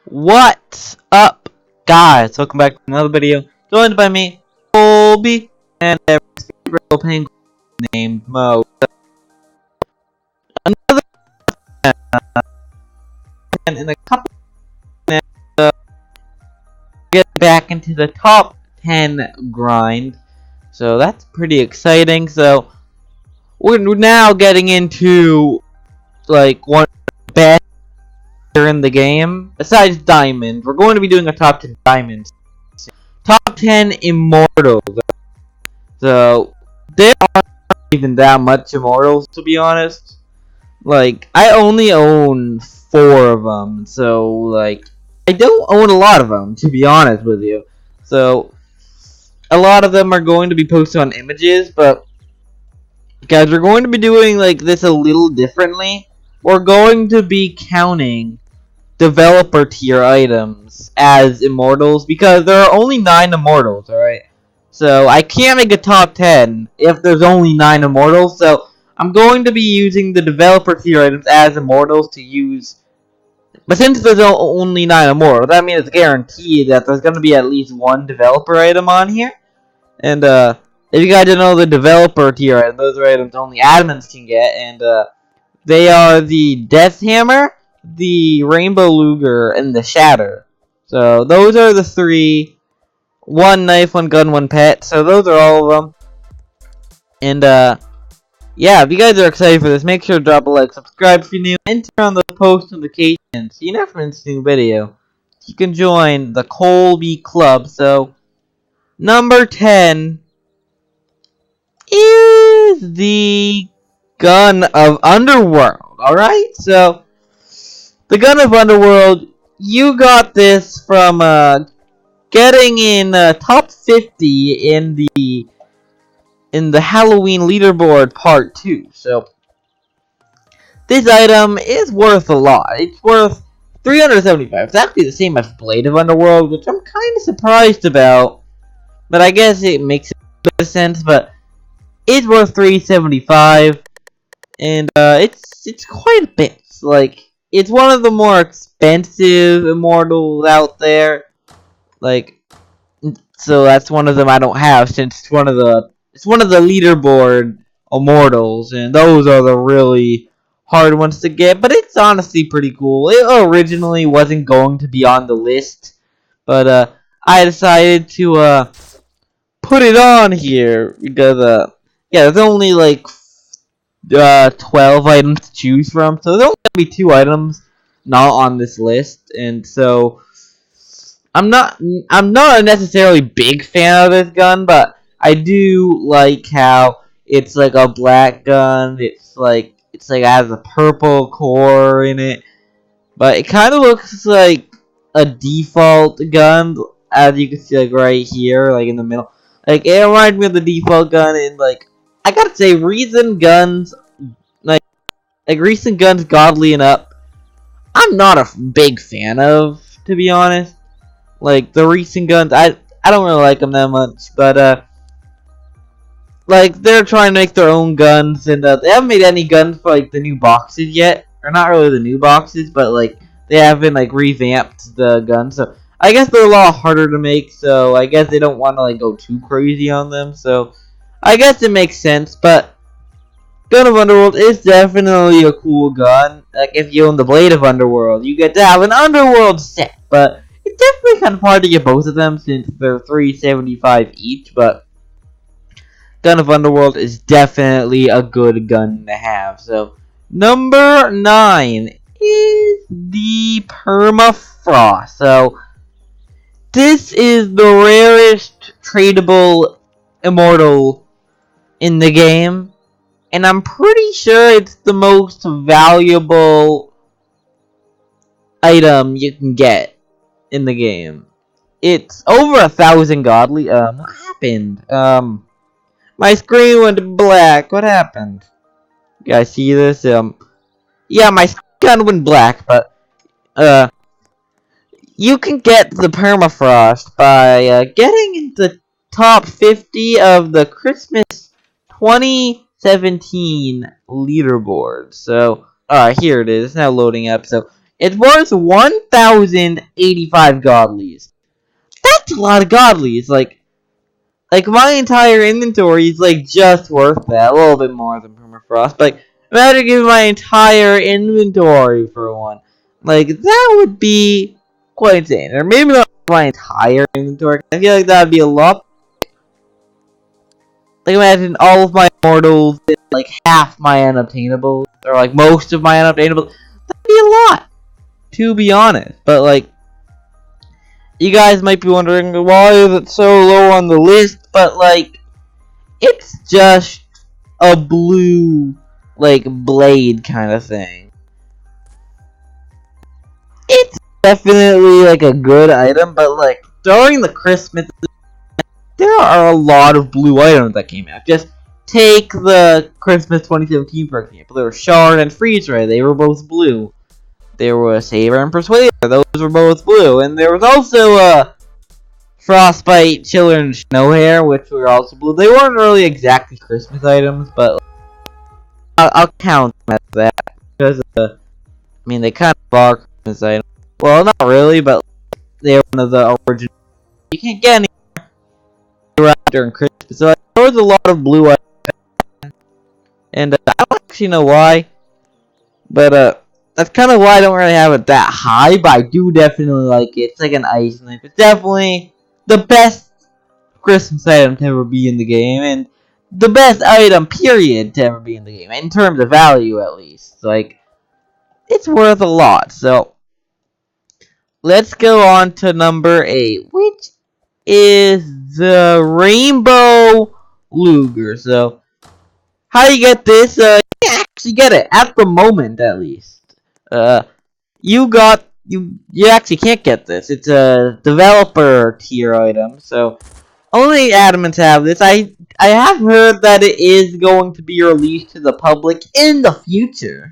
What's up, guys? Welcome back to another video. Joined by me, Colbe, and a real penguin named Mo. Another and in a couple of minutes, get back into the top 10 grind. So that's pretty exciting. So we're now getting into like one of the best in the game besides diamond. We're going to be doing a top 10 diamonds. Top 10 immortals. So there aren't even that much immortals, to be honest. Like, I only own 4 of them, so like I don't own a lot of them, to be honest with you. So a lot of them are going to be posted on images, but guys, we're going to be doing like this a little differently. We're going to be counting developer tier items as immortals because there are only 9 immortals, alright? So I can't make a top 10 if there's only 9 immortals, so I'm going to be using the developer tier items as immortals to use. But since there's only 9 immortals, that means it's guaranteed that there's going to be at least 1 developer item on here. And if you guys don't know the developer tier items, those are items only admins can get, and they are the Death Hammer, the Rainbow Luger, and the Shatter. So those are the 3. 1 knife, 1 gun, 1 pet. So those are all of them. And yeah, if you guys are excited for this, make sure to drop a like, subscribe if you're new, and turn on the post notifications so you never miss a new video. You can join the Colbe Club. So number 10 is the Gun of Underworld. Alright, so the Gun of Underworld, you got this from getting in top 50 in the Halloween leaderboard part 2. So this item is worth a lot. It's worth 375. It's actually the same as Blade of Underworld, which I'm kind of surprised about, but I guess it makes a bit of sense. But it's worth 375, and it's quite a bit. Like, it's one of the more expensive immortals out there. Like, so that's one of them I don't have, since it's one of the leaderboard immortals, and those are the really hard ones to get. But it's honestly pretty cool. It originally wasn't going to be on the list, but I decided to put it on here because yeah, there's only like 12 items to choose from, so there's only gonna be 2 items not on this list, and so I'm not a necessarily big fan of this gun, but I do like how it's like a black gun. It's like it has a purple core in it, but it kind of looks like a default gun, as you can see, like right here, like in the middle. Like, it reminds me of the default gun, and like I gotta say, recent guns, like recent guns, Godly and Up, I'm not a big fan of, to be honest. Like, the recent guns, I don't really like them that much, but like, they're trying to make their own guns, and they haven't made any guns for like the new boxes yet, or not really the new boxes, but like they haven't like revamped the guns, so I guess they're a lot harder to make, so I guess they don't want to like go too crazy on them, so I guess it makes sense. But Gun of Underworld is definitely a cool gun. Like, if you own the Blade of Underworld, you get to have an Underworld set, but it's definitely kind of hard to get both of them since they're 375 each. But Gun of Underworld is definitely a good gun to have. So number 9 is the Permafrost. So this is the rarest tradable immortal in the game, and I'm pretty sure it's the most valuable item you can get in the game. It's over 1,000 godly. What happened? My screen went black. What happened? You guys see this? Yeah, my screen went black, but you can get the Permafrost by getting into top 50 of the Christmas 2017 leaderboard. So, here it is. It's now loading up. So, It's worth 1,085 godlies. That's a lot of godlies. Like my entire inventory is like just worth that. A little bit more than permafrost. But imagine giving my entire inventory for one. Like that would be quite insane. Or maybe not my entire inventory. I feel like that would be a lot. Like imagine all of my immortals, like half my unobtainables, or like most of my unobtainables. That'd be a lot, to be honest. But like, you guys might be wondering why is it so low on the list? But like, it's just a blue, like blade kind of thing. It's definitely like a good item, but like during the Christmas, there are a lot of blue items that came out. Just take the Christmas 2017 for example. There were Shard and Freeze Ray. They were both blue. There was Saber and Persuader. Those were both blue. And there was also Frostbite, Chiller, and Snowhair, which were also blue. They weren't really exactly Christmas items, but I'll count them as that because I mean they kind of are Christmas items. Well, not really, but they're one of the original. You can't get any around during Christmas, so there was a lot of blue items, and I don't actually know why, but that's kind of why I don't really have it that high. But I do definitely like it. It's like an ice knife. It's definitely the best Christmas item to ever be in the game, and the best item, period, to ever be in the game, in terms of value, at least. Like, it's worth a lot, so let's go on to number 8, which is the Rainbow Luger. So, how do you get this? You can actually get it, at the moment, at least. You actually can't get this. It's a developer tier item, so only admins have this. I have heard that it is going to be released to the public in the future.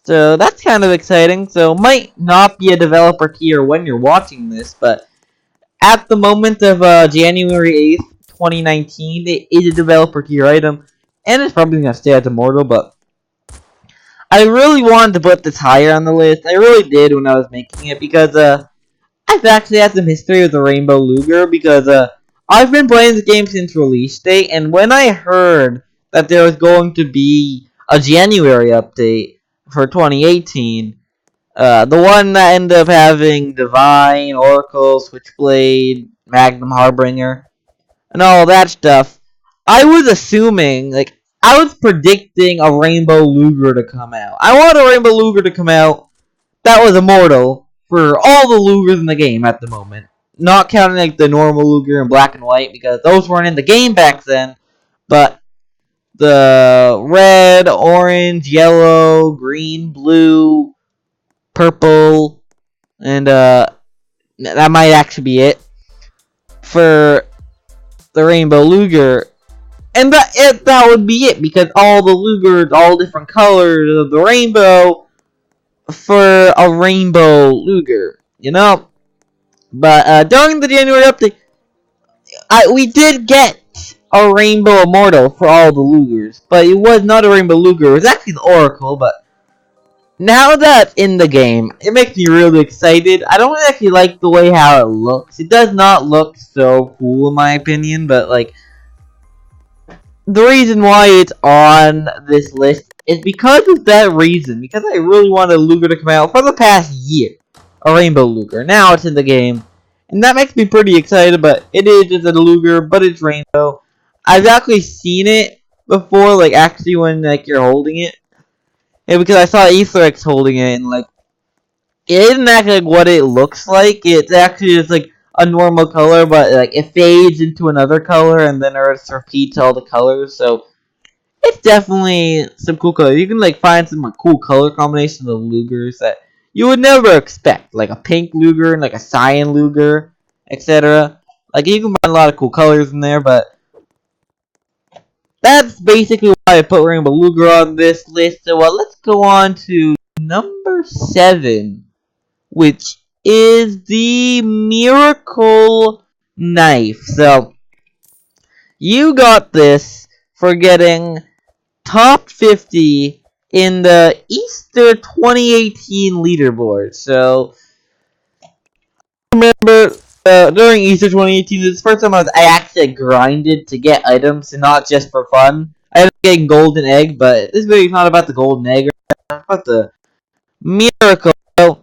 So that's kind of exciting. So might not be a developer tier when you're watching this, but at the moment of January 8th, 2019, it is a developer tier item. And it's probably going to stay as Immortal, but I really wanted to put this higher on the list. I really did when I was making it because I've actually had some history with the Rainbow Luger because I've been playing this game since release date, and when I heard that there was going to be a January update for 2018, the one that ended up having Divine, Oracle, Switchblade, Magnum Harbinger, and all that stuff, I was assuming, like, I was predicting a Rainbow Luger to come out. I wanted a Rainbow Luger to come out that was immortal for all the Lugers in the game at the moment. Not counting like the normal Luger in black and white because those weren't in the game back then. But the red, orange, yellow, green, blue, purple, and that might actually be it for the Rainbow Luger. And that would be it because all the Lugers, all different colors of the rainbow for a Rainbow Luger, you know? But during the January update, we did get a Rainbow Immortal for all the Lugers, but it was not a Rainbow Luger, it was actually the Oracle, but now that's in the game, it makes me really excited. I don't actually like the way how it looks. It does not look so cool in my opinion, but like, the reason why it's on this list is because of that reason. Because I really wanted Luger to come out for the past year. A Rainbow Luger. Now it's in the game. And that makes me pretty excited, but it is just a Luger, but it's Rainbow. I've actually seen it before, like, actually when, like, you're holding it. And because I saw Aetherix holding it, and, like, it isn't actually like what it looks like. It's actually just, like, a normal color, but like it fades into another color and then it repeats all the colors. So it's definitely some cool colors. You can like find some cool color combinations of Lugers that you would never expect, like a pink Luger and like a cyan Luger, etc. Like you can find a lot of cool colors in there, but that's basically why I put Rainbow Luger on this list. So let's go on to number 7, which is the Miracle Knife. So, you got this for getting top 50 in the Easter 2018 leaderboard. So remember during Easter 2018, this is the first time I actually grinded to get items and not just for fun. I ended up getting golden egg, but this video is not about the golden egg. It's about the miracle. So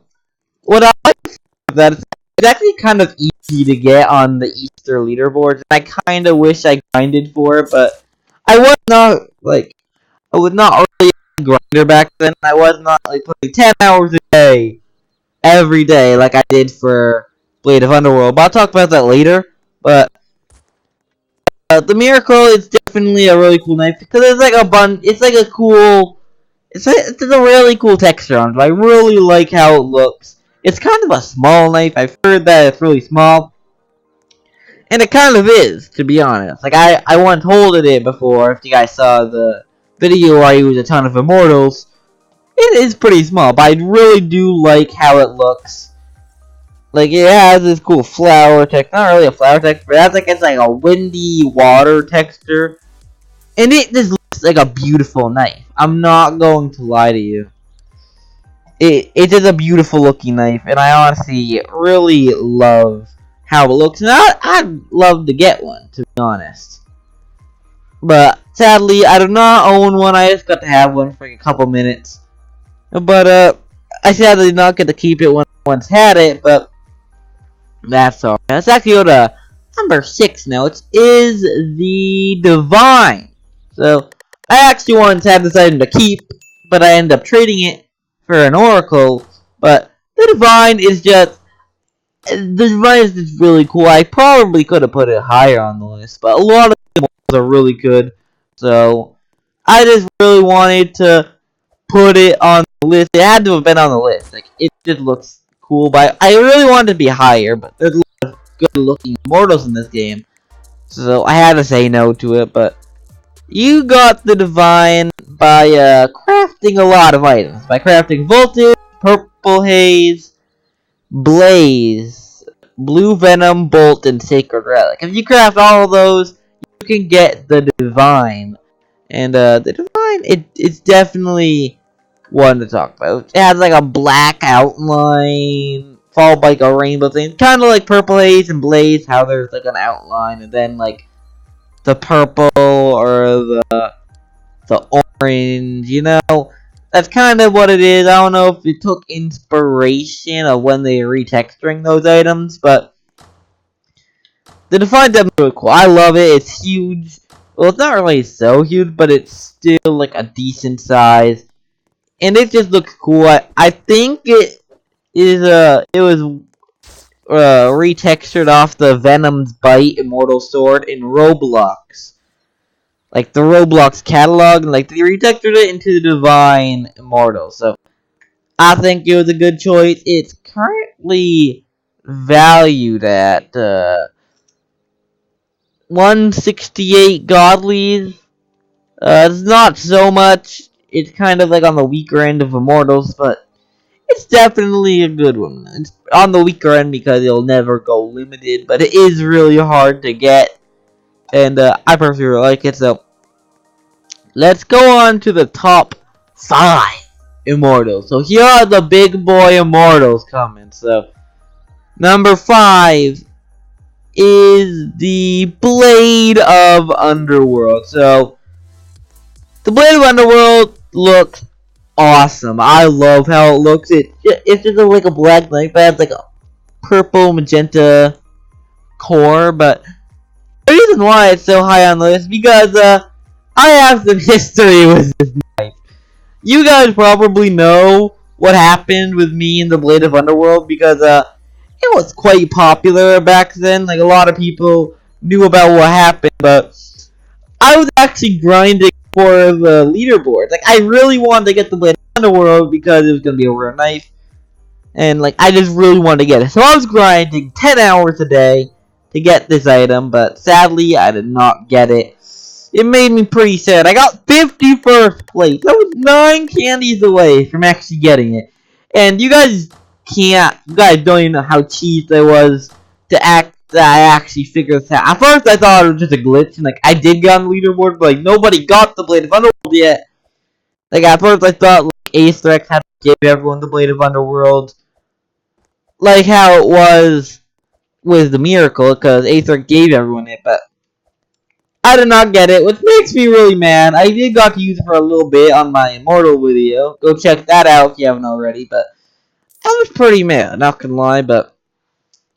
what I like about that is it's actually kind of easy to get on the Easter leaderboards. I kind of wish I grinded for it, but I was not I was not really a grinder back then. I was not like playing 10 hours a day every day like I did for Blade of Underworld. But I'll talk about that later. But the Miracle is definitely a really cool knife because it's like it's like a cool, it's a really cool texture on it. I really like how it looks. It's kind of a small knife. I've heard that it's really small, and it kind of is, to be honest. Like I once holded it before. If you guys saw the video where I used a ton of Immortals, it is pretty small, but I really do like how it looks. Like, it has this cool flower texture. Not really a flower texture, but it's like a windy water texture. And it just looks like a beautiful knife. I'm not going to lie to you. It is a beautiful looking knife, and I honestly really love how it looks. And I'd love to get one, to be honest. But sadly, I do not own one. I just got to have one for a couple minutes. But I sadly did not get to keep it when I once had it, but that's alright. Let's actually go to number 6 now. It is the Divine. So, I actually once had this item to keep, but I ended up trading it for an Oracle. But the Divine is just really cool. I probably could have put it higher on the list, but a lot of the models are really good. So, I just really wanted to put it on the list. It had to have been on the list. Like, it just looks cool, but I really wanted to be higher, but there's a lot of good looking Immortals in this game, so I had to say no to it. But you got the Divine by crafting a lot of items. By crafting Voltage, Purple Haze, Blaze, Blue Venom, Bolt, and Sacred Relic. If you craft all of those, you can get the Divine. And the Divine, it's definitely one to talk about. It has like a black outline, followed by like a rainbow thing. Kind of like Purple Haze and Blaze, how there's like an outline, and then like the purple or the orange, you know? That's kind of what it is. I don't know if it took inspiration of when they were retexturing those items, but the Define's definitely really cool. I love it. It's huge. Well, it's not really so huge, but it's still like a decent size. And it just looks cool. I think it was retextured off the Venom's Bite Immortal Sword in Roblox. Like the Roblox catalog, and like they retextured it into the Divine Immortal. So I think it was a good choice. It's currently valued at 168 godlies. It's not so much. It's kind of like on the weaker end of Immortals, but it's definitely a good one. It's on the weaker end because it'll never go limited, but it is really hard to get, and I personally really like it. So let's go on to the top 5 Immortals. So here are the big boy Immortals coming. So number 5 is the Blade of Underworld. So the Blade of Underworld looks awesome. I love how it looks. It's just like a black knife, but it has like a purple magenta core. But the reason why it's so high on the list is because I have some history with this knife. You guys probably know what happened with me in the Blade of Underworld because it was quite popular back then. Like a lot of people knew about what happened, but I was actually grinding for the leaderboard. Like, I really wanted to get the Blade of Underworld because it was going to be a rare knife. And, like, I just really wanted to get it. So I was grinding 10 hours a day to get this item, but sadly, I did not get it. It made me pretty sad. I got 51st place. I was 9 candies away from actually getting it. And you guys don't even know how cheesed I was that I actually figured this out. At first, I thought it was just a glitch, and like I did get on the leaderboard, but like nobody got the Blade of Underworld yet. Like, at first I thought, like, Aethrex had to give everyone the Blade of Underworld. Like how it was with the Miracle, because Aethrex gave everyone it, but I did not get it, which makes me really mad. I did got to use it for a little bit on my Immortal video. Go check that out if you haven't already, but I was pretty mad, not gonna lie, but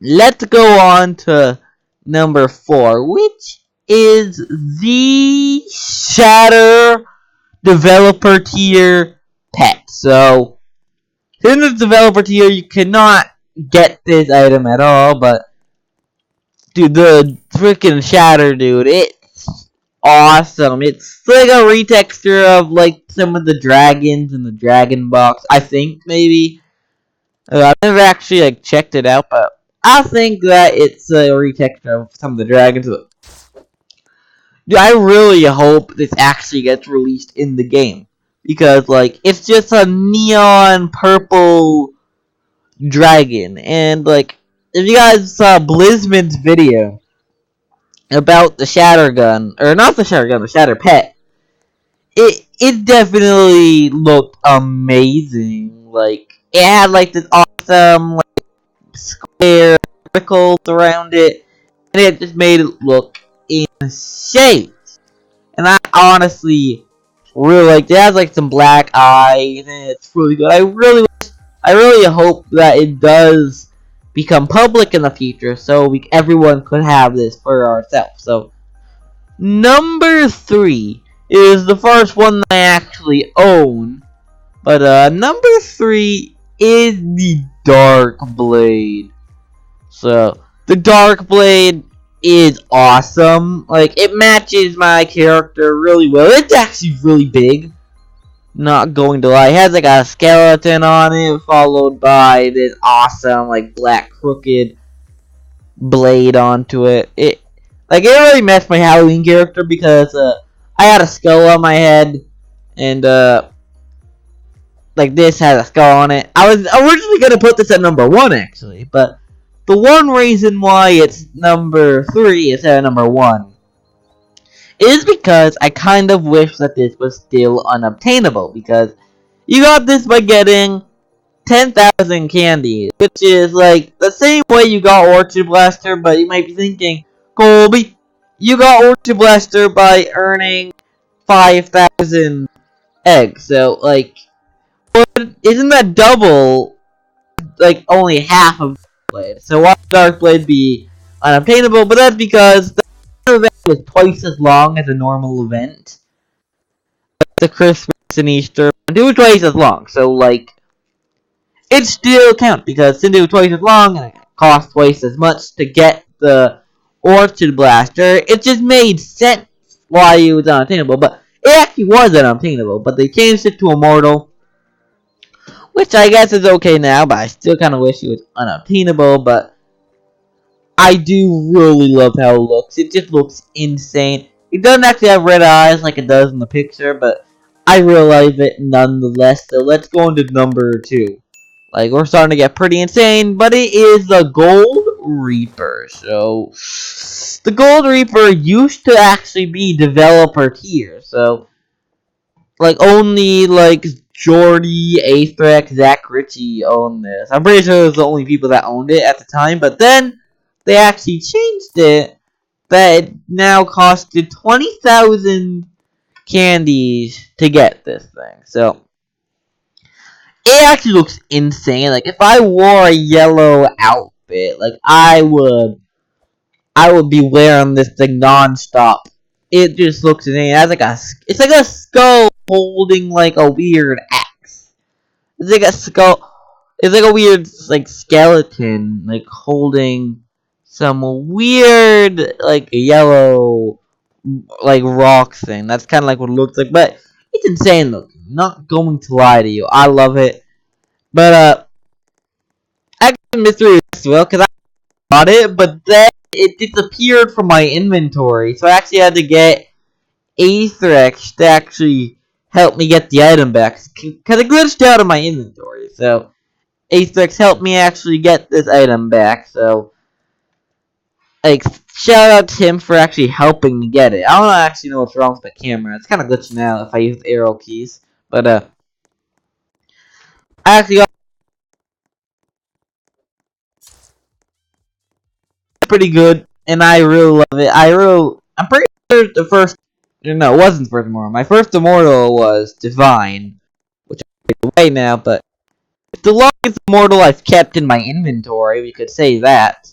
let's go on to number 4, which is the Shatter Developer Tier Pet. So, in the Developer Tier, you cannot get this item at all, but dude, the freaking Shatter, dude, it's awesome. It's like a retexture of like some of the dragons in the Dragon Box. I think maybe. I've never actually like checked it out, but I think that it's a retexture of some of the dragons. Dude, I really hope this actually gets released in the game, because like it's just a neon purple dragon, and like if you guys saw Blizzman's video about the Shatter Gun, or not the Shatter Gun, the Shatter Pet, it definitely looked amazing. Like it had like this awesome like square circles around it, and it just made it look insane. And I honestly really like it. Has like some black eyes, and it's really good. I really hope that it does become public in the future, so everyone could have this for ourselves. So number 3 is the first one that I actually own, but number 3 is the Dark Blade. So the Dark Blade is awesome. Like, it matches my character really well. It's actually really big. Not going to lie. It has like a skeleton on it, followed by this awesome like black crooked blade onto it. It really matched my Halloween character, because I had a skull on my head, and like this had a skull on it. I was originally gonna put this at number 1 actually, but the one reason why it's number 3 instead of number 1 is because I kind of wish that this was still unobtainable, because you got this by getting 10,000 candies, which is like the same way you got Orchid Blaster, but you might be thinking, Colby, you got Orchid Blaster by earning 5,000 eggs, so like, isn't that double, like only half of Blade? So why would Dark Blade be unobtainable? But that's because the event was twice as long as a normal event. Like the Christmas and Easter, it was twice as long, so like, it still counts, because since it was twice as long and it cost twice as much to get the Orchid Blaster, it just made sense why it was unobtainable. But it actually was unobtainable, but they changed it to Immortal, which I guess is okay now, but I still kind of wish it was unobtainable. But I do really love how it looks. It just looks insane. It doesn't actually have red eyes like it does in the picture, but I realize it nonetheless. So let's go into number 2. Like, we're starting to get pretty insane, but it is the Gold Reaper. So, the Gold Reaper used to actually be developer tier. So, like, only, like, Jordy, Aethrex, Zach Ritchie owned this. I'm pretty sure it was the only people that owned it at the time, but then they actually changed it, that it now costed 20,000 candies to get this thing. So, it actually looks insane. Like, if I wore a yellow outfit, like, I would be wearing this thing non-stop. It just looks insane. It has like it's like a skull holding like a weird axe. It's like a skull. It's like a weird like skeleton, like holding some weird like yellow like rock thing. That's kind of like what it looks like, but it's insane looking. Not going to lie to you, I love it. But I got mystery as well, because I got it, but then it disappeared from my inventory, so I actually had to get Aethrex to actually help me get the item back, because it glitched out of my inventory. So Aethrex helped me actually get this item back. So like, shout out to him for actually helping me get it. I don't actually know what's wrong with the camera. It's kind of glitching out if I use arrow keys. But I actually got pretty good, and I really love it. I'm pretty sure the first, no, it wasn't the first immortal. My first immortal was Divine, which I'm away now, but it's the longest immortal I've kept in my inventory. We could say that.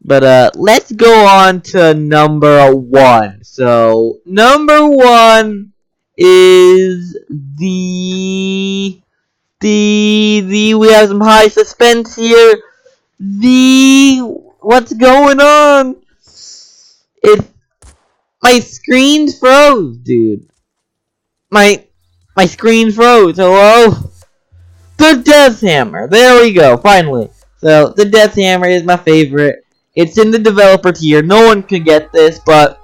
But let's go on to number 1. So number 1 is the we have some high suspense here. What's going on? It My screen froze, dude. My screen froze. Hello? The Death Hammer. There we go. Finally. So the Death Hammer is my favorite. It's in the developer tier. No one can get this, but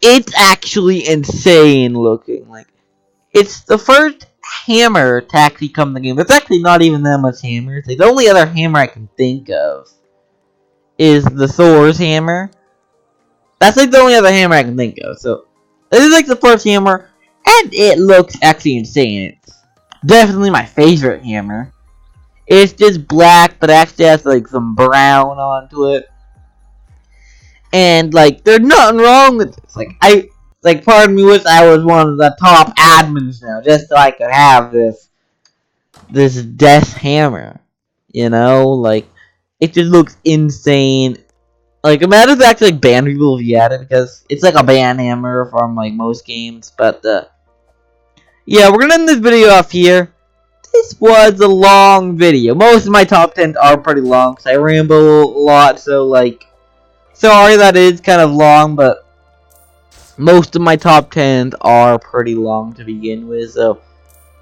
it's actually insane looking. Like, it's the first hammer to actually come in the game. There's actually not even that much hammers. Like, the only other hammer I can think of is the Thor's hammer. That's like the only other hammer I can think of. So this is like the first hammer, and it looks actually insane. It's definitely my favorite hammer. It's just black, but actually has like some brown onto it. And like, there's nothing wrong with this. Like part of me wish I was one of the top admins now, just so I could have this death hammer. You know, like, it just looks insane. Like, imagine if actually like ban people if you had it, because it's like a ban hammer from like most games. But yeah, we're gonna end this video off here. This was a long video. Most of my top 10s are pretty long, because I ramble a lot, so like, sorry that is kind of long, but most of my top 10s are pretty long to begin with, so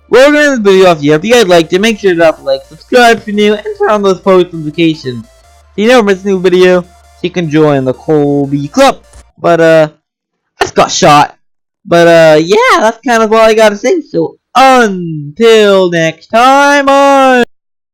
we're gonna end this video off here. If you guys liked it, make sure to drop a like, subscribe if you're new, and turn on those post notifications so you never miss a new video, so you can join the Colbe Club. But I just got shot. But yeah, that's kind of all I gotta say. So until next time on